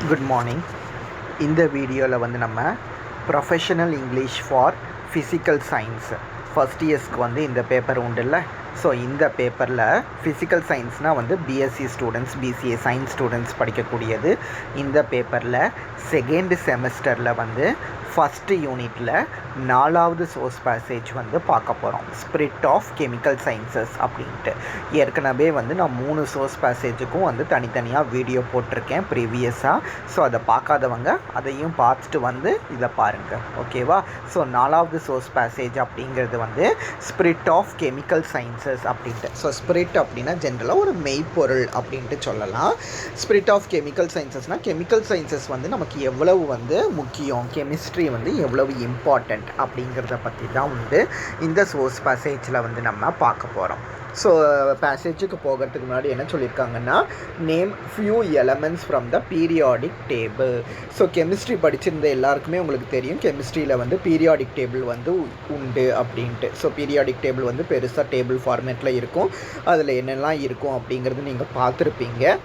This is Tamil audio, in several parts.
Good morning. இந்த வீடியோவில் வந்து நம்ம professional English for physical science first இயர்ஸ்க்கு வந்து இந்த பேப்பர் உண்டுல்ல. ஸோ இந்த பேப்பரில் ஃபிசிக்கல் சயின்ஸ்னால் வந்து BSc students, BCA science students படிக்கக்கூடியது. இந்த பேப்பரில் செகண்ட் செமஸ்டரில் வந்து ஃபஸ்ட்டு யூனிட்டில் 4வது சோர்ஸ் பேசேஜ் வந்து பார்க்க போகிறோம். ஸ்பிரிட் ஆஃப் கெமிக்கல் சயின்சஸ் அப்படின்ட்டு. ஏற்கனவே வந்து நான் 3 சோர்ஸ் பேசேஜுக்கும் வந்து தனித்தனியாக வீடியோ போட்டிருக்கேன் ப்ரீவியஸாக. ஸோ அதை பார்க்காதவங்க அதையும் பார்த்துட்டு வந்து இதை பாருங்கள், ஓகேவா? ஸோ 4வது சோர்ஸ் பேசேஜ் அப்படிங்கிறது வந்து ஸ்பிரிட் ஆஃப் கெமிக்கல் சயின்சஸ் அப்படின்ட்டு. ஸோ ஸ்பிரிட் அப்படின்னா ஜென்ரலாக ஒரு மெய்ப்பொருள் அப்படின்ட்டு சொல்லலாம். ஸ்பிரிட் ஆஃப் கெமிக்கல் சயின்சஸ்னால் கெமிக்கல் சயின்சஸ் வந்து நமக்கு எவ்வளவு வந்து முக்கியம், கெமிஸ்ட்ரி வந்து எவ்வளவு இம்பார்ட்டண்ட் அப்படிங்கிறத பற்றி தான் வந்து இந்த சோர்ஸ் பேசேஜில் வந்து நம்ம பார்க்க போகிறோம். ஸோ பேசேஜுக்கு போகிறதுக்கு முன்னாடி என்ன சொல்லியிருக்காங்கன்னா, name few elements from the periodic table. So chemistry படிச்சிருந்த எல்லாருக்குமே உங்களுக்கு தெரியும், கெமிஸ்ட்ரியில் வந்து பீரியாடிக் டேபிள் வந்து உண்டு அப்படின்ட்டு. ஸோ பீரியாடிக் டேபிள் வந்து பெருசாக டேபிள் ஃபார்மேட்டில் இருக்கும். அதில் என்னெல்லாம் இருக்கும் அப்படிங்கிறது நீங்கள் பார்த்துருப்பீங்க.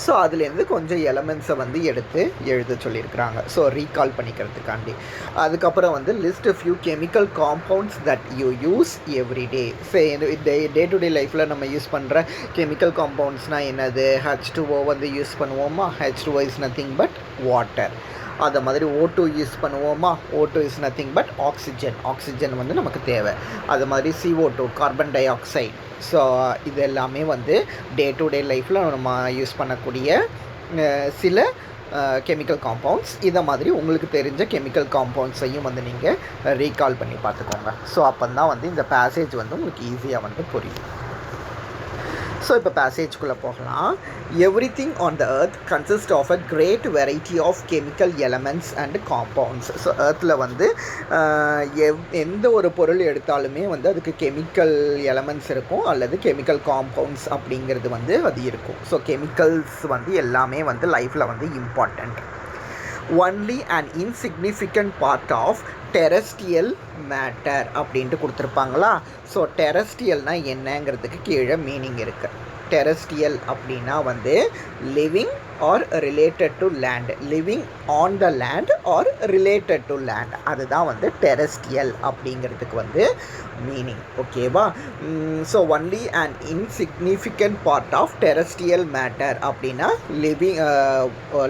ஸோ அதுலேருந்து கொஞ்சம் எலமெண்ட்ஸை வந்து எடுத்து எழுத சொல்லியிருக்கிறாங்க, ஸோ ரீகால் பண்ணிக்கிறதுக்காண்டி. அதுக்கப்புறம் வந்து list few chemical compounds that you use every day. Day to day லைஃப்பில் நம்ம யூஸ் பண்ணுற கெமிக்கல் காம்பவுண்ட்ஸ்னால் என்னது? H2O வந்து யூஸ் பண்ணுவோமா? H2O is nothing but water. அதை மாதிரி O2 யூஸ் பண்ணுவோமா? O2 is nothing but oxygen வந்து நமக்கு தேவை. அது மாதிரி CO2 carbon di oxide. So இது எல்லாமே வந்து டே டு டே லைஃப்பில் நம்ம யூஸ் பண்ணக்கூடிய சில கெமிக்கல் காம்பவுண்ட்ஸ். இதை மாதிரி உங்களுக்கு தெரிஞ்ச கெமிக்கல் காம்பவுண்ட்ஸையும் வந்து நீங்கள் ரீகால் பண்ணி பார்த்துக்கோங்க. ஸோ அப்போ தான் வந்து இந்த பேசேஜ் வந்து உங்களுக்கு ஈஸியாக வந்து புரியும். ஸோ இப்போ பேசேஜ்குள்ளே போகலாம். Everything on the earth consist of a great variety of chemical elements and compounds. So எர்த்தில் வந்து எந்த ஒரு பொருள் எடுத்தாலுமே வந்து அதுக்கு கெமிக்கல் எலமெண்ட்ஸ் இருக்கும் அல்லது கெமிக்கல் காம்பவுண்ட்ஸ் அப்படிங்கிறது வந்து அது இருக்கும். ஸோ கெமிக்கல்ஸ் வந்து எல்லாமே வந்து லைஃப்பில் வந்து important. Only and insignificant part of terrestrial matter அப்படின்ட்டு கொடுத்துருப்பாங்களா. ஸோ டெரஸ்ட்ரியல்னால் என்னங்கிறதுக்கு கீழே மீனிங் இருக்குது. டெரஸ்ட்ரியல் அப்படின்னா வந்து living or related to land, living on the land or related to land, அதுதான் வந்து டெரஸ்ட்ரியல் அப்படிங்கிறதுக்கு வந்து மீனிங், ஓகேவா? So only and insignificant part of terrestrial matter அப்படின்னா லிவிங்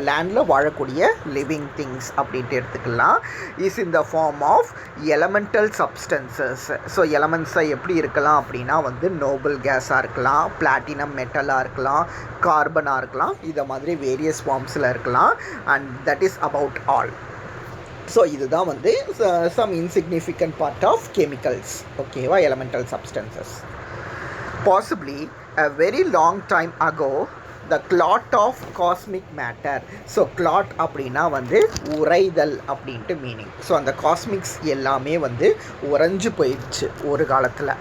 லேண்டில் வாழக்கூடிய லிவிங் திங்ஸ் அப்படின்ட்டு எடுத்துக்கலாம். Is in the form of elemental substances. So எலமெண்ட்ஸை எப்படி இருக்கலாம் அப்படின்னா வந்து நோபல் கேஸாக இருக்கலாம், பிளாட்டினம் மெட்டலாக இருக்கலாம், கார்பனாக இருக்கலாம், இதை மாதிரி வேரியஸ் ஃபார்ம்ஸில் இருக்கலாம். And that is about all. So இதுதான் வந்து some insignificant part of chemicals, ஓகேவா? Elemental substances. Possibly a very long time ago the clot of cosmic matter. So clot அப்படின்னா வந்து உறைதல் அப்படின்ட்டு மீனிங். ஸோ அந்த காஸ்மிக்ஸ் எல்லாமே வந்து உறைஞ்சு போயிடுச்சு ஒரு காலத்தில்.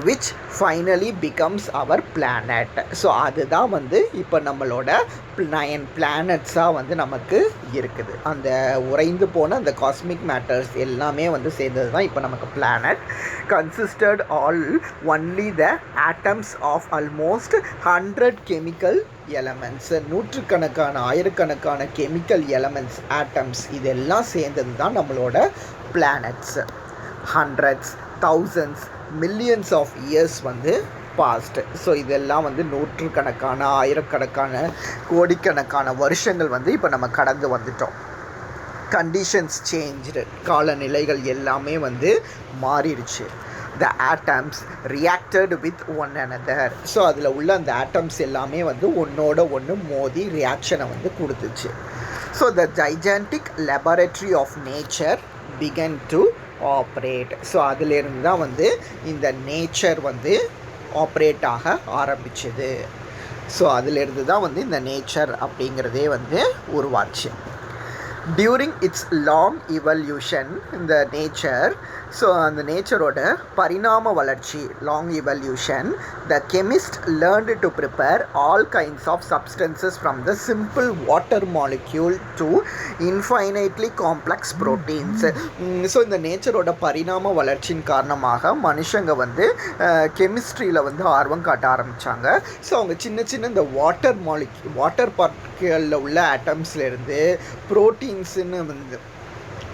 which finally becomes our planet. So அதுதான் வந்து இப்போ நம்மளோட 9 பிளானட்ஸாக வந்து நமக்கு இருக்குது. அந்த உறைந்து போன அந்த காஸ்மிக் மேட்டர்ஸ் எல்லாமே வந்து சேர்ந்தது தான் இப்போ நமக்கு planet. Consisted all only the atoms of almost 100 chemical elements. நூற்றுக்கணக்கான ஆயிரக்கணக்கான கெமிக்கல் எலமெண்ட்ஸ், ஆட்டம்ஸ், இதெல்லாம் சேர்ந்தது தான் நம்மளோட planets. Hundreds, thousands, millions of years வந்து பாஸ்ட். ஸோ இதெல்லாம் வந்து நூற்றுக்கணக்கான ஆயிரக்கணக்கான கோடிக்கணக்கான வருஷங்கள் வந்து இப்போ நம்ம கடந்து வந்துட்டோம். கண்டிஷன்ஸ் சேஞ்ச்டு, காலநிலைகள் எல்லாமே வந்து மாறிடுச்சு. த atoms reacted with one another. So அதில் உள்ள அந்த ஆட்டம்ஸ் எல்லாமே வந்து ஒன்றோட ஒன்று மோதி ரியாக்ஷனை வந்து கொடுத்துச்சு. So the gigantic laboratory of nature began to operate. So அதிலேருந்து தான் வந்து இந்த நேச்சர் வந்து ஆப்ரேட் ஆக ஆரம்பிச்சது. ஸோ அதிலேருந்து தான் வந்து இந்த நேச்சர் அப்படிங்கிறதே வந்து உருவாச்சு. டியூரிங் இட்ஸ் லாங் இவல்யூஷன் இந்த நேச்சர் ஸோ அந்த நேச்சரோட பரிணாம வளர்ச்சி, long evolution, the chemist learned to prepare all kinds of substances from the simple water molecule to infinitely complex proteins. So இந்த நேச்சரோட பரிணாம வளர்ச்சியின் காரணமாக மனுஷங்க வந்து கெமிஸ்ட்ரியில் வந்து ஆர்வம் காட்ட ஆரம்பித்தாங்க. ஸோ அவங்க சின்ன சின்ன இந்த வாட்டர் பார்ட்டிகளில் உள்ள ஆட்டம்ஸ்லேருந்து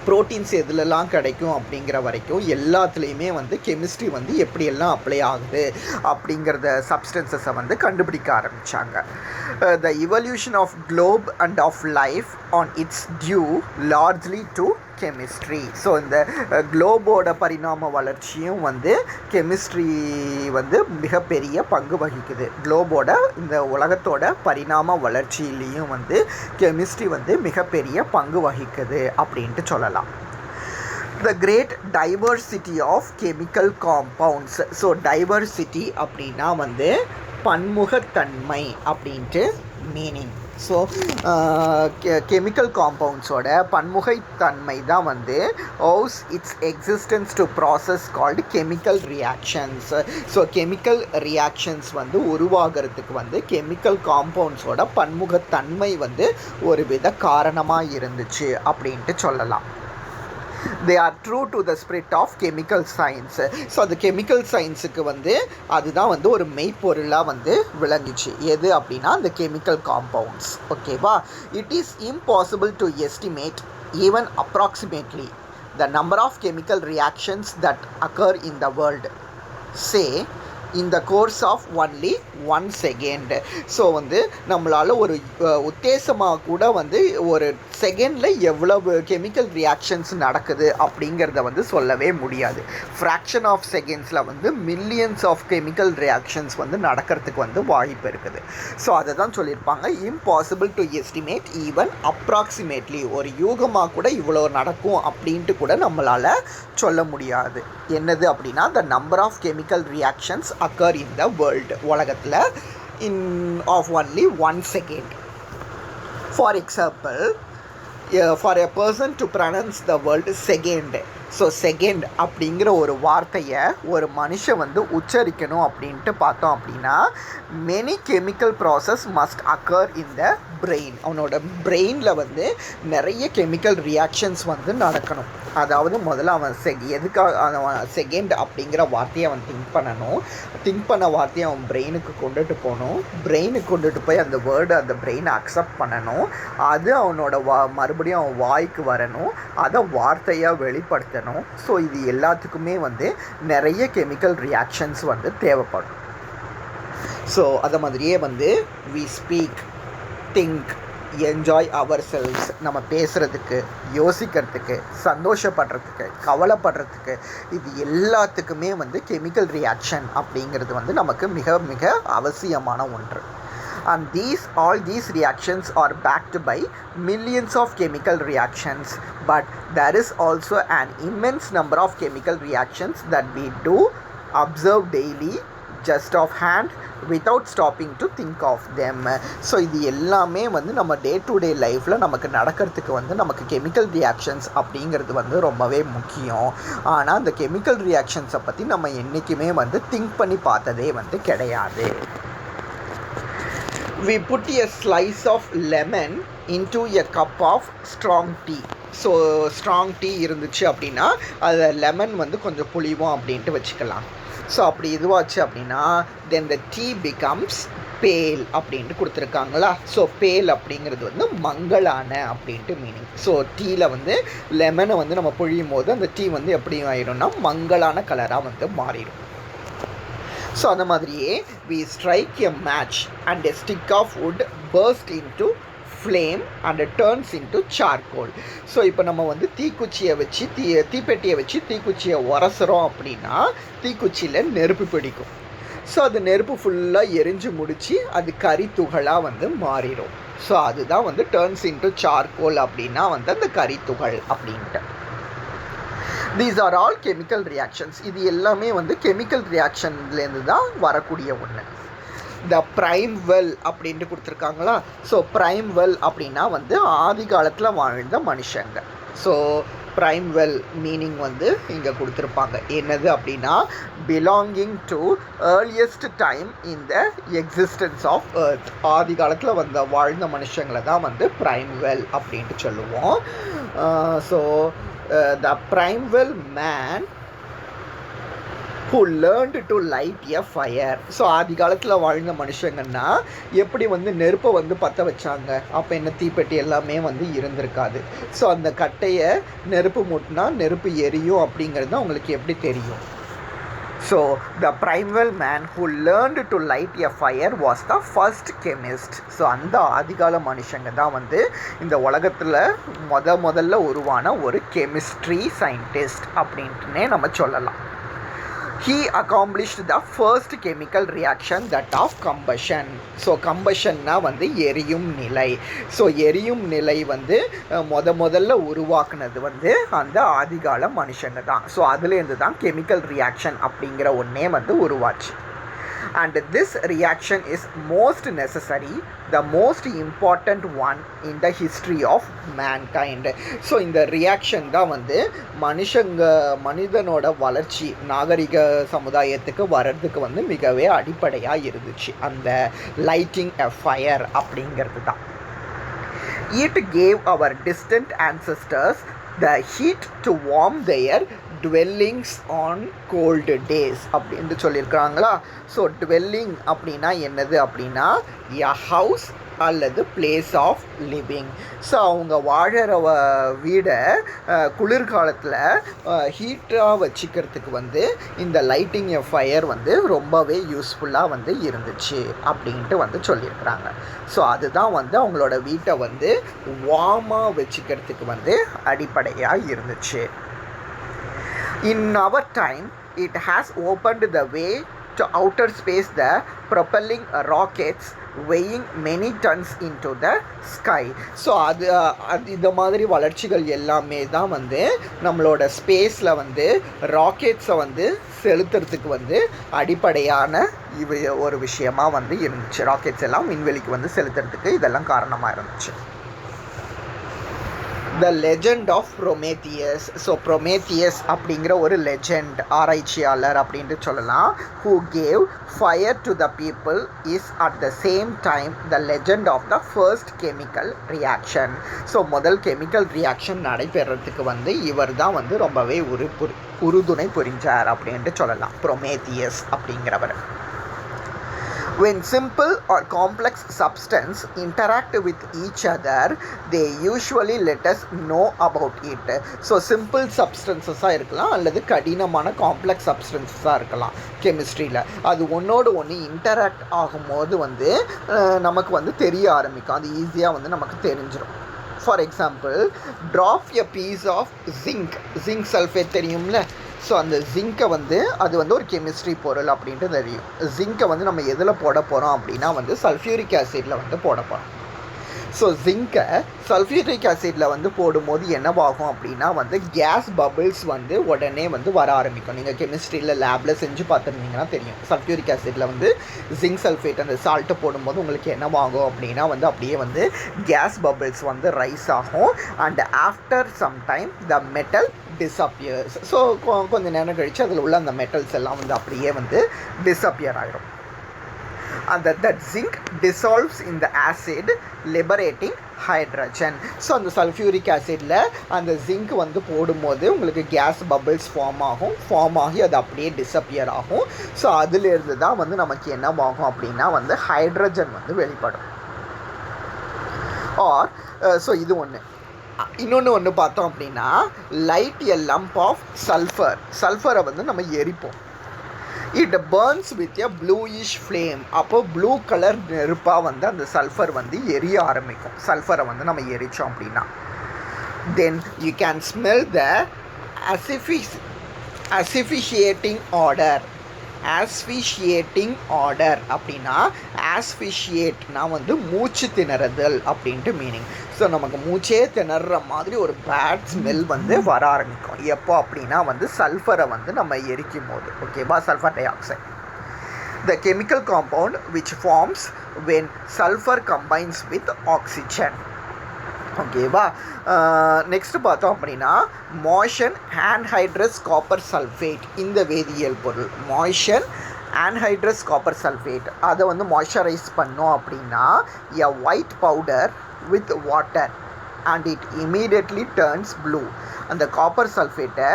ப்ரோட்டீன்ஸ் எதுலெல்லாம் கிடைக்கும் அப்படிங்கிற வரைக்கும் எல்லாத்துலேயுமே வந்து கெமிஸ்ட்ரி வந்து எப்படியெல்லாம் அப்ளை ஆகுது அப்படிங்கிறத சப்ஸ்டன்சஸை வந்து கண்டுபிடிக்க ஆரம்பித்தாங்க. The evolution of globe and of life on it's due largely to chemistry. So இந்த குளோபோட பரிணாம வளர்ச்சியும் வந்து கெமிஸ்ட்ரி வந்து மிகப்பெரிய பங்கு வகிக்குது. குளோபோட இந்த உலகத்தோட பரிணாம வளர்ச்சியிலையும் வந்து கெமிஸ்ட்ரி வந்து மிகப்பெரிய பங்கு வகிக்குது அப்படின்ட்டு சொல்லலாம். The great diversity of chemical compounds. So diversity அப்படின்னா வந்து பன்முகத்தன்மை அப்படின்ட்டு மீனிங். ஸோ கெமிக்கல் காம்பவுண்ட்ஸோட பன்முகத்தன்மை தான் வந்து hose it's existence to process called chemical reactions. So chemical reactions வந்து உருவாகிறதுக்கு வந்து கெமிக்கல் காம்பவுண்ட்ஸோட பன்முகத்தன்மை வந்து ஒரு வித காரணமாக இருந்துச்சு அப்படின்ட்டு சொல்லலாம். they are true to the spirit of chemical science. So அது கெமிக்கல் சயின்ஸுக்கு வந்து அதுதான் வந்து ஒரு மெய்ப்பொருளாக வந்து விளங்குச்சு. எது அப்படின்னா அந்த கெமிக்கல் காம்பவுண்ட்ஸ். ஓகேவா? It is impossible to estimate even approximately the number of chemical reactions that occur in the world, say in the course of only 1 second. So வந்து நம்மளால் ஒரு உத்தேசமாக கூட வந்து ஒரு செகண்டில் எவ்வளவு கெமிக்கல் ரியாக்ஷன்ஸ் நடக்குது அப்படிங்கிறத வந்து சொல்லவே முடியாது. ஃப்ராக்ஷன் ஆஃப் செகண்ட்ஸில் வந்து மில்லியன்ஸ் ஆஃப் கெமிக்கல் ரியாக்ஷன்ஸ் வந்து நடக்கிறதுக்கு வந்து வாய்ப்பு இருக்குது. ஸோ அதை தான் சொல்லியிருப்பாங்க, impossible to estimate even approximately. ஒரு யூகமாக கூட இவ்வளோ நடக்கும் அப்படின்ட்டு கூட நம்மளால் சொல்ல முடியாது. என்னது அப்படின்னா the number of chemical reactions occur in the world, உலகத்தில் of only 1 second. For example, for a person to pronounce the word second, so second அப்படிங்கிற ஒரு வார்த்தையை ஒரு மனுஷன் வந்து உச்சரிக்கணும் அப்படின்ட்டு பார்த்தோம் அப்படின்னா many chemical process must occur in the brain. அவனோட பிரெயினில் வந்து நிறைய கெமிக்கல் ரியாக்ஷன்ஸ் வந்து நடக்கணும். அதாவது முதல்ல அவன் எதுக்காக அவன் செகண்ட் அப்படிங்கிற வார்த்தையை அவன் திங்க் பண்ண வார்த்தையை அவன் பிரெயினுக்கு கொண்டுட்டு போகணும். பிரெயினுக்கு கொண்டுட்டு போய் அந்த வேர்டு அந்த பிரெயினை அக்செப்ட் பண்ணணும். அது அவனோட மறுபடியும் அவன் வாய்க்கு வரணும். அதை வார்த்தையாக வெளிப்படுத்தணும். ஸோ இது எல்லாத்துக்குமே வந்து நிறைய கெமிக்கல் ரியாக்ஷன்ஸ் வந்து தேவைப்படும். ஸோ அதை மாதிரியே வந்து we speak, think, enjoy our cells, நம்ம பேசுகிறதுக்கு, யோசிக்கிறதுக்கு, சந்தோஷப்படுறதுக்கு, கவலைப்படுறதுக்கு, இது எல்லாத்துக்குமே வந்து கெமிக்கல் ரியாக்ஷன் அப்படிங்கிறது வந்து நமக்கு மிக மிக அவசியமான ஒன்று. And all these reactions are backed by millions of chemical reactions, but there is also an immense number of chemical reactions that we do observe daily just of hand without stopping to think of them. So இது எல்லாமே வந்து நம்ம டே டு டே லைஃப்பில் நமக்கு நடக்கிறதுக்கு வந்து நமக்கு கெமிக்கல் ரியாக்ஷன்ஸ் அப்படிங்கிறது வந்து ரொம்பவே முக்கியம். ஆனால் அந்த கெமிக்கல் ரியாக்ஷன்ஸை பற்றி நம்ம என்றைக்குமே வந்து திங்க் பண்ணி பார்த்ததே வந்து கிடையாது. We put a slice of lemon into a cup of strong tea. So strong tea இருந்துச்சு அப்படின்னா அதை லெமன் வந்து கொஞ்சம் புளிவோம் அப்படின்ட்டு வச்சுக்கலாம். ஸோ அப்படி இதுவாச்சு அப்படின்னா தென் த டீ பிகம்ஸ் பேல் அப்படின்ட்டு கொடுத்துருக்காங்களா. ஸோ பேல் அப்படிங்கிறது வந்து மங்களான அப்படின்ட்டு மீனிங். ஸோ டீயில் வந்து லெமனை வந்து நம்ம புழியும் போது அந்த டீ வந்து எப்படி ஆயிடும்னா மங்களான கலராக வந்து மாறிடும். ஸோ அந்த மாதிரியே we strike a match and a stick of wood burst into flame and turns into charcoal. So இப்போ நம்ம வந்து தீக்குச்சியை வச்சு தீப்பெட்டியை வச்சு தீக்குச்சியை உரசுறோம் அப்படின்னா தீக்குச்சியில் நெருப்பு பிடிக்கும். ஸோ அது நெருப்பு ஃபுல்லாக எரிஞ்சு முடித்து அது கறி துகளாக வந்து மாறிடும். ஸோ அதுதான் வந்து டர்ன்ஸ் இன்டு சார்கோல் அப்படின்னா வந்து அந்த கறி துகள் அப்படின்ட்டு. These are all chemical reactions. இது எல்லாமே வந்து கெமிக்கல் ரியாக்ஷன்லேருந்து தான் வரக்கூடிய ஒன்று. த ப்ரைம் வெல் அப்படின்ட்டு கொடுத்துருக்காங்களா. ஸோ ப்ரைம் வெல் அப்படின்னா வந்து ஆதி காலத்தில் வாழ்ந்த மனுஷங்க. ஸோ ப்ரைம் வெல் மீனிங் வந்து இங்கே கொடுத்துருப்பாங்க. என்னது அப்படின்னா belonging to earliest time in the existence of earth. ஆதி காலத்தில் வாழ்ந்த மனுஷங்களை தான் வந்து ப்ரைம் வெல் அப்படின்ட்டு சொல்லுவோம். So the primeval man who learned to light a fire. So ஆதி காலத்தில் வாழ்ந்த மனுஷங்கன்னா எப்படி வந்து நெருப்பை வந்து பற்ற வச்சாங்க? அப்போ என்ன தீப்பெட்டி எல்லாமே வந்து இருந்திருக்காது. ஸோ அந்த கட்டையை நெருப்பு மூட்டினா நெருப்பு எரியும் அப்படிங்கிறது அவங்களுக்கு எப்படி தெரியும்? So the primeval man who learned to light a fire was the first chemist. So அந்த ஆதிகால மனுஷங்க தான் வந்து இந்த உலகத்தில் முதல்ல உருவான ஒரு கெமிஸ்ட்ரி சயின்டிஸ்ட் அப்படின்ட்டுனே நம்ம சொல்லலாம். He accomplished the first chemical reaction, that of combustion. So கம்பஷன்னா வந்து எரியும் நிலை. ஸோ எரியும் நிலை வந்து முதல்ல உருவாக்குனது வந்து அந்த ஆதிகால மனுஷங்க தான். ஸோ அதுலேருந்து தான் கெமிக்கல் ரியாக்ஷன் அப்படிங்கிற ஒன்றே வந்து உருவாச்சு. And this reaction is most necessary, the most important one in the history of mankind. So இந்த ரியாக்ஷன் தான் வந்து மனிதனோட வளர்ச்சி நாகரிக சமுதாயத்துக்கு வர்றதுக்கு வந்து மிகவே அடிப்படையாக இருந்துச்சு. அந்த லைட்டிங் எ ஃபயர் அப்படிங்கிறது தான். It gave our distant ancestors the heat to warm their dwellings on cold days அப்படின்னு சொல்லியிருக்கிறாங்களா. ஸோ dwelling அப்படின்னா என்னது அப்படின்னா a house அல்லது பிளேஸ் ஆஃப் லிவிங். ஸோ அவங்க வாழற வீடை குளிர்காலத்தில் ஹீட்டாக வச்சுக்கிறதுக்கு வந்து இந்த லைட்டிங் எ ஃபயர் வந்து ரொம்பவே யூஸ்ஃபுல்லாக வந்து இருந்துச்சு அப்படின்ட்டு வந்து சொல்லியிருக்கிறாங்க. ஸோ அதுதான் வந்து அவங்களோட வீட்டை வந்து வார்மாக வச்சுக்கிறதுக்கு வந்து அடிப்படையாக இருந்துச்சு. In our time, it has opened the way to outer space, the propelling rockets weighing many tons into the sky. So அது இந்த மாதிரி வளர்ச்சிகள் எல்லாமே தான் வந்து நம்மளோட ஸ்பேஸில் வந்து ராக்கெட்ஸை வந்து செலுத்துறதுக்கு வந்து அடிப்படையான ஒரு விஷயமாக வந்து இருந்துச்சு. ராக்கெட்ஸ் எல்லாம் விண்வெளிக்கு வந்து செலுத்துறதுக்கு இதெல்லாம் காரணமாக இருந்துச்சு. The legend of Prometheus. So Prometheus அப்படிங்கிற ஒரு லெஜெண்ட் ஆராய்ச்சியாளர் அப்படின்ட்டு சொல்லலாம். Who gave fire to the people is at the same time the legend of the first chemical reaction. So முதல் கெமிக்கல் ரியாக்ஷன் நடைபெறத்துக்கு வந்து இவர் தான் வந்து ரொம்பவே உறுதுணை புரிஞ்சார் அப்படின்ட்டு சொல்லலாம், ப்ரொமேத்தியஸ் அப்படிங்கிறவர். When simple or complex substance interact with each other, they usually let us know about it. So simple சப்ஸ்டன்சஸாக இருக்கலாம் அல்லது கடினமான காம்ப்ளெக்ஸ் சப்ஸ்டன்சஸாக இருக்கலாம் கெமிஸ்ட்ரியில். அது ஒன்றோடு ஒன்று இன்டராக்ட் ஆகும்போது வந்து நமக்கு வந்து தெரிய ஆரம்பிக்கும். அது ஈஸியாக வந்து நமக்கு தெரிஞ்சிடும். For example, drop a piece of zinc sulphate தெரியும்ல. ஸோ அந்த ஜிங்கை வந்து அது வந்து ஒரு கெமிஸ்ட்ரி பொருள் அப்படின்ட்டு தெரியும். ஜிங்கை வந்து நம்ம எதில் போட போகிறோம் அப்படின்னா வந்து சல்ஃபியூரிக் ஆசிடில் வந்து போட போகிறோம். ஸோ ஜிங்கை சல்ஃபியூரிக் ஆசிடில் வந்து போடும்போது என்னவாகும் அப்படின்னா வந்து கேஸ் பபிள்ஸ் வந்து உடனே வந்து வர ஆரம்பிக்கும். நீங்கள் கெமிஸ்ட்ரியில் லேபில் செஞ்சு பார்த்துருந்தீங்கன்னா தெரியும். சல்ஃபியூரிக் ஆசிடில் வந்து ஜிங்க் சல்ஃபேட் அந்த சால்ட்டை போடும்போது உங்களுக்கு என்னவாகும் அப்படின்னா வந்து அப்படியே வந்து கேஸ் பபிள்ஸ் வந்து ரைஸ் ஆகும். And after some time the metal disappears. So கொஞ்சம் நேரம் கழித்து அதில் உள்ள அந்த மெட்டல்ஸ் எல்லாம் வந்து அப்படியே வந்து டிஸப்பியர் ஆகிடும். and that zinc dissolves in the acid liberating hydrogen. So அந்த சல்ஃபியூரிக் ஆசிடில் அந்த ஜிங்க் வந்து போடும்போது உங்களுக்கு கேஸ் பபிள்ஸ் ஃபார்ம் ஆகி அது அப்படியே டிஸப்பியர் ஆகும். ஸோ அதிலிருந்து தான் வந்து நமக்கு என்னவாகும் அப்படின்னா வந்து ஹைட்ரஜன் வந்து வெளிப்படும். ஆர் ஸோ இது ஒன்று. இன்னொன்று பார்த்தோம் அப்படின்னா லைட் எ லம்ப் ஆஃப் சல்ஃபரை வந்து நம்ம எரிப்போம். It burns with a bluish flame. அப்போ ப்ளூ கலர் நெருப்பாக வந்து அந்த சல்ஃபர் வந்து எரிய ஆரம்பிக்கும். சல்ஃபரை வந்து நம்ம எரித்தோம் அப்படின்னா then you can smell the asphyxiating order அப்படின்னா ஆஸ்பிஷியேட்னா வந்து மூச்சு திணறுதல் அப்படின்ட்டு மீனிங். ஸோ நமக்கு மூச்சே திணற மாதிரி ஒரு பேட் ஸ்மெல் வந்து வர ஆரம்பிக்கும். எப்போ அப்படின்னா வந்து சல்ஃபரை வந்து நம்ம எரிக்கும் போது, ஓகேவா, sulphur di oxide. The chemical compound which forms when sulfur combines with oxygen. ஓகேவா. நெக்ஸ்ட் பார்த்தோம் அப்படின்னா மோஷன் ஆன்ஹைட்ரஸ் காப்பர் சல்ஃபேட். இந்த வேதியியல் பொருள் மோஷன் ஆன்ஹைட்ரஸ் காப்பர் சல்ஃபேட் அதை வந்து மாய்ஸ்சரைஸ் பண்ணோம் அப்படின்னா a white powder with water and it immediately turns blue. அந்த காப்பர் சல்ஃபேட்டை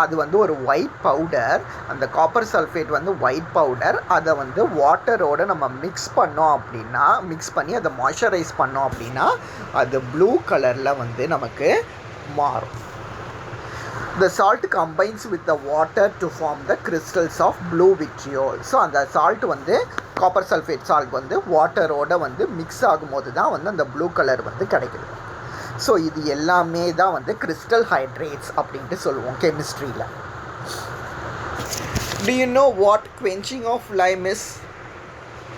அது வந்து ஒரு ஒயிட் பவுடர், அந்த காப்பர் சல்ஃபேட் வந்து ஒயிட் பவுடர், அதை வந்து வாட்டரோடு நம்ம மிக்ஸ் பண்ணோம் அப்படின்னா, மிக்ஸ் பண்ணி அதை மாய்ஸ்சரைஸ் பண்ணோம் அப்படின்னா அது ப்ளூ கலரில் வந்து நமக்கு மாறும். The salt combines with the water to form the crystals of blue vitriol. So அந்த சால்ட் வந்து காப்பர் சல்ஃபேட் சால்ட் வந்து வாட்டரோடு வந்து மிக்ஸ் ஆகும்போது தான் வந்து அந்த ப்ளூ கலர் வந்து கிடைக்குது. ஸோ இது எல்லாமே தான் வந்து கிறிஸ்டல் ஹைட்ரேட்ஸ் அப்படின்ட்டு சொல்லுவோம் கெமிஸ்ட்ரியில். Do you know what quenching of lime is?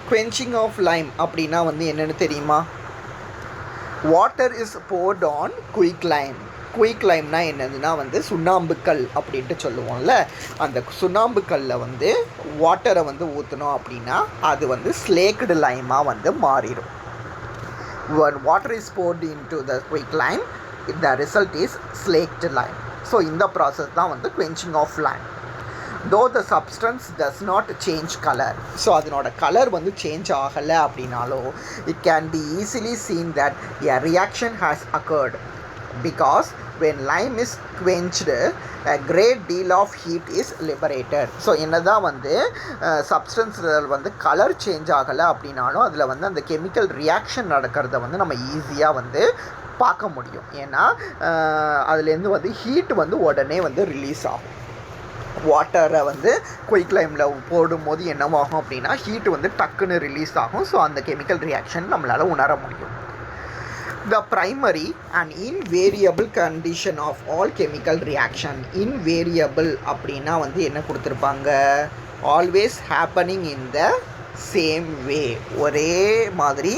Quenching of lime அப்படின்னா வந்து என்னென்னு தெரியுமா? Water is poured on quick lime. Quick லைம்னா என்னதுன்னா வந்து சுண்ணாம்புக்கல் அப்படின்ட்டு சொல்லுவோம்ல, அந்த சுண்ணாம்புக்கல்லில் வந்து வாட்டரை வந்து ஊற்றணும் அப்படின்னா அது வந்து ஸ்லேக்டு லைமாக வந்து மாறிடும். When water is poured into the quick lime, the result is slaked lime. So இந்த ப்ராசஸ் தான் வந்து quenching of lime. Though the substance does not change color, so அதனோட கலர் வந்து சேஞ்ச் ஆகலை அப்படின்னாலும் it can be easily seen that a reaction has occurred because when lime is quenched a great deal of heat is liberated. So என்னதான் வந்து சப்ஸ்டன்ஸ் வந்து கலர் சேஞ்ச் ஆகலை அப்படின்னாலும் அதில் வந்து அந்த கெமிக்கல் ரியாக்ஷன் நடக்கிறத வந்து நம்ம ஈஸியாக வந்து பார்க்க முடியும். ஏன்னா அதுலேருந்து வந்து ஹீட் வந்து உடனே வந்து ரிலீஸ் ஆகும். வாட்டரை வந்து குயிக் லைமில் போடும்போது என்னவாகும் அப்படின்னா ஹீட் வந்து டக்குன்னு ரிலீஸ் ஆகும். ஸோ அந்த கெமிக்கல் ரியாக்ஷன் நம்மளால் உணர முடியும். The primary and invariable condition of all chemical reaction. Invariable அப்படின்னா வந்து என்ன கொடுத்துருப்பாங்க? Always happening in the same way. ஒரே மாதிரி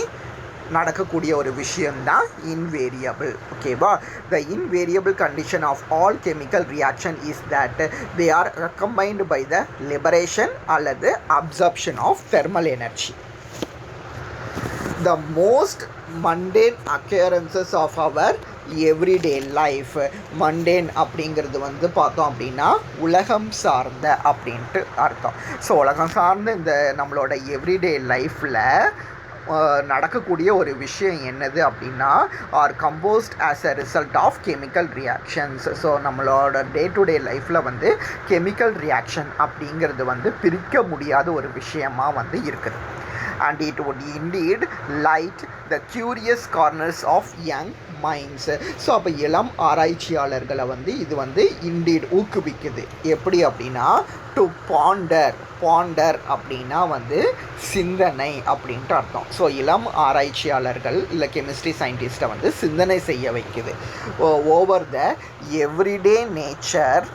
நடக்கக்கூடிய ஒரு விஷயம்தான் invariable. ஓகேவா? The invariable condition of all chemical reaction is that they are accompanied by the liberation அல்லது absorption of thermal energy. The most mundane occurrences of our everyday life. mundane அப்படிங்கிறது வந்து பார்த்தோம் அப்படின்னா உலகம் சார்ந்த அப்படின்ட்டு அர்த்தம். ஸோ உலகம் சார்ந்த இந்த நம்மளோட எவ்ரிடே லைஃப்பில் நடக்கக்கூடிய ஒரு விஷயம் என்னது அப்படின்னா are composed as a result of chemical reactions. So நம்மளோட டே டு டே லைஃப்பில் வந்து கெமிக்கல் ரியாக்ஷன் அப்படிங்கிறது வந்து பிரிக்க முடியாத ஒரு விஷயமாக வந்து இருக்குது. And it would indeed light the curious corners of young minds. So அப்போ இளம் ஆராய்ச்சியாளர்களை வந்து இது வந்து இண்டீட் ஊக்குவிக்குது. எப்படி அப்படின்னா டு பாண்டர் அப்படின்னா வந்து சிந்தனை அப்படின்ட்டு அர்த்தம். ஸோ இளம் ஆராய்ச்சியாளர்கள் இல்லை கெமிஸ்ட்ரி சயின்டிஸ்ட்டை வந்து சிந்தனை செய்ய வைக்குது over the everyday nature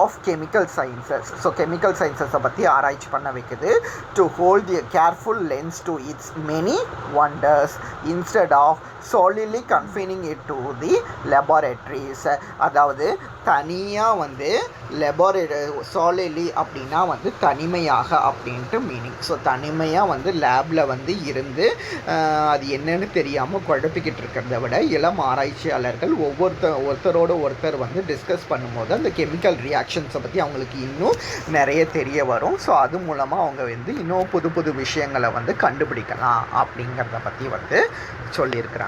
of chemical sciences. So chemical சயின்சஸை பற்றி ஆராய்ச்சி பண்ண வைக்குது. To hold a careful lens to its many wonders instead of solely confining it to the laboratories. அதாவது தனியாக வந்து solely அப்படின்னா வந்து தனிமையாக அப்படின்ட்டு மீனிங். ஸோ தனிமையாக வந்து லேபில் வந்து இருந்து அது என்னன்னு தெரியாமல் குழப்பிக்கிட்டு இருக்கிறத விட இளம் ஆராய்ச்சியாளர்கள் ஒருத்தரோடு ஒருத்தர் வந்து டிஸ்கஸ் பண்ணும்போது அந்த கெமிக்கல் ரியாக்ஷன்ஸை பற்றி அவங்களுக்கு இன்னும் நிறைய தெரிய வரும். ஸோ அது மூலமாக அவங்க வந்து இன்னும் புது புது விஷயங்களை வந்து கண்டுபிடிக்கலாம் அப்படிங்கிறத பற்றி வந்து சொல்லியிருக்கிறாங்க.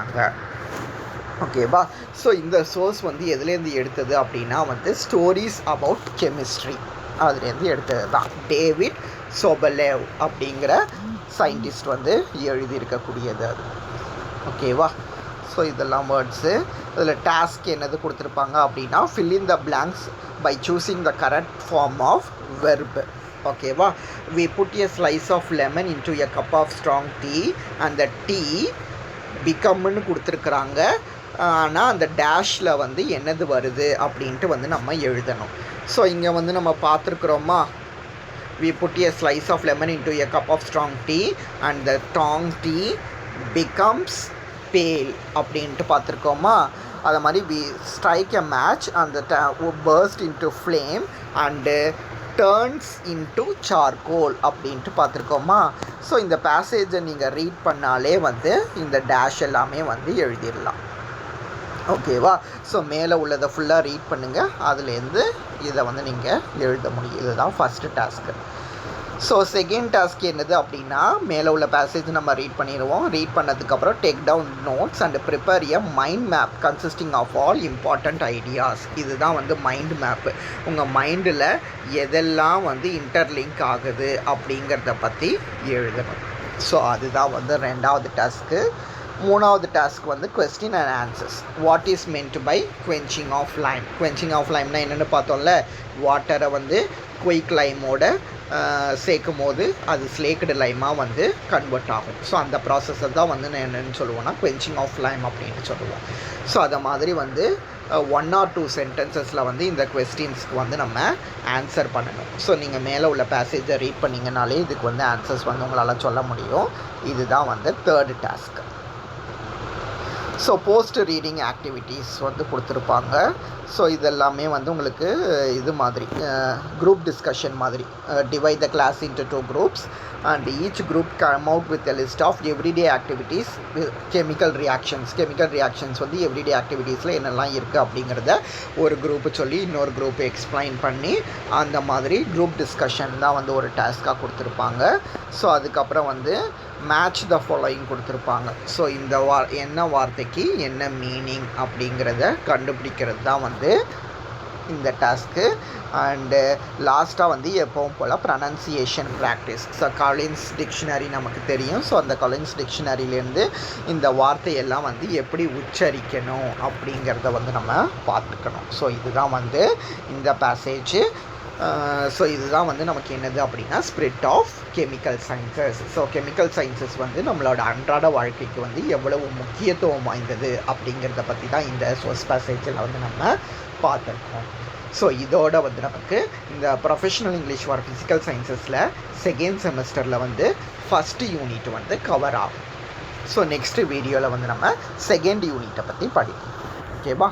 ஓகேவா? ஸோ இந்த சோர்ஸ் வந்து எதுலேருந்து எடுத்தது அப்படின்னா வந்து ஸ்டோரிஸ் அபவுட் கெமிஸ்ட்ரி அதுலேருந்து எடுத்தது தான். டேவிட் சோபலேவ் அப்படிங்கிற சயின்டிஸ்ட் வந்து எழுதியிருக்கக்கூடியது அது. ஓகேவா? ஸோ இதெல்லாம் வேர்ட்ஸு. இதில் டாஸ்க் என்னது கொடுத்துருப்பாங்க அப்படின்னா fill in the blanks by choosing the correct form of verb. ஓகேவா? we put a slice of lemon into a cup of strong tea and the tea பிகம்னு கொடுத்துருக்குறாங்க. ஆனால் அந்த டேஷில் வந்து என்னது வருது அப்படின்ட்டு வந்து நம்ம எழுதணும். ஸோ இங்கே வந்து நம்ம பார்த்துருக்குறோமா we put a slice of lemon into a cup of strong tea and the strong tea becomes pale அப்படின்ட்டு பார்த்துருக்கோமா. அது மாதிரி we strike a match and the burst into flame and turns into charcoal அப்படின்ட்டு பார்த்துருக்கோமா. ஸோ இந்த பேசேஜை நீங்கள் ரீட் பண்ணாலே வந்து இந்த டேஷ் எல்லாமே வந்து எழுதிடலாம். ஓகேவா? ஸோ மேலே உள்ளதை ஃபுல்லாக ரீட் பண்ணுங்கள். அதுலேருந்து இதை வந்து நீங்கள் எழுத முடியும். இதுதான் first task. So second task என்னது அப்படின்னா, மேலே உள்ள பேசேஜ் நம்ம ரீட் பண்ணிடுவோம். ரீட் பண்ணதுக்கப்புறம் take down notes and prepare a mind map consisting of all important ideas. இதுதான் வந்து மைண்ட் மேப்பு. உங்கள் மைண்டில் எதெல்லாம் வந்து இன்டர்லிங்க் ஆகுது அப்படிங்கிறத பற்றி எழுதணும். ஸோ அதுதான் வந்து ரெண்டாவது டாஸ்க்கு. மூணாவது டாஸ்க் வந்து question and answers. What is meant by quenching of lime? Quenching of லைம்னா என்னென்னு பார்த்தோம்ல, வாட்டரை வந்து குயிக் லைமோட சேர்க்கும் போது அது ஸ்லேக்டு லைமாக வந்து கன்வெர்ட் ஆகும். ஸோ அந்த ப்ராசஸை தான் வந்து நான் என்னென்னு சொல்லுவோன்னா குவென்ச்சிங் ஆஃப் லைம் அப்படின்னு சொல்லுவோம். ஸோ அதை மாதிரி வந்து 1 or 2 சென்டென்சஸில் வந்து இந்த கொஸ்டின்ஸ்க்கு வந்து நம்ம ஆன்சர் பண்ணணும். ஸோ நீங்கள் மேலே உள்ள பேசேஜை ரீட் பண்ணிங்கனாலே இதுக்கு வந்து ஆன்சர்ஸ் வந்து உங்களால் சொல்ல முடியும். இதுதான் வந்து third task. So post reading activities வந்து கொடுத்துருப்பாங்க. ஸோ இதெல்லாமே வந்து உங்களுக்கு இது மாதிரி குரூப் டிஸ்கஷன் மாதிரி. Divide the class into 2 groups and each group come out with a list of everyday activities with chemical reactions. chemical reactions வந்து everyday activitiesல என்னெல்லாம் இருக்குது அப்படிங்கிறத ஒரு குரூப்பு சொல்லி இன்னொரு குரூப் எக்ஸ்பிளைன் பண்ணி அந்த மாதிரி குரூப் டிஸ்கஷன் தான் வந்து ஒரு டாஸ்க்காக கொடுத்துருப்பாங்க. ஸோ அதுக்கப்புறம் வந்து மேட்ச் த ஃபாலோயிங் கொடுத்துருப்பாங்க. ஸோ இந்த என்ன வார்த்தைக்கு என்ன மீனிங் அப்படிங்கிறத கண்டுபிடிக்கிறது தான் வந்து இந்த டாஸ்க்கு. அண்டு லாஸ்ட்டாக வந்து எப்பவும் போல் pronunciation practice. So Collins dictionary நமக்கு தெரியும். ஸோ அந்த காலின்ஸ் டிக்ஷனரியிலேருந்து இந்த வார்த்தையெல்லாம் வந்து எப்படி உச்சரிக்கணும் அப்படிங்கிறத வந்து நம்ம பார்த்துக்கணும். ஸோ இதுதான் வந்து இந்த பேசேஜ். ஸோ இதுதான் வந்து நமக்கு என்னது அப்படின்னா spirit of chemical sciences. So chemical sciences வந்து நம்மளோட அன்றாட வாழ்க்கைக்கு வந்து எவ்வளவு முக்கியத்துவம் வாய்ந்தது அப்படிங்கிறத பற்றி தான் இந்த சோர்ஸ் பேசேஜில் வந்து நம்ம பார்த்துருக்கோம். ஸோ இதோட வந்து நமக்கு இந்த ப்ரொஃபஷனல் இங்கிலீஷ் ஃபார் ஃபிசிக்கல் சயின்சஸில் செகண்ட் செமஸ்டரில் வந்து ஃபஸ்ட்டு யூனிட் வந்து கவர் ஆகும். ஸோ நெக்ஸ்ட்டு வீடியோவில் வந்து நம்ம செகண்ட் யூனிட்டை பற்றி படிப்போம். ஓகேவா?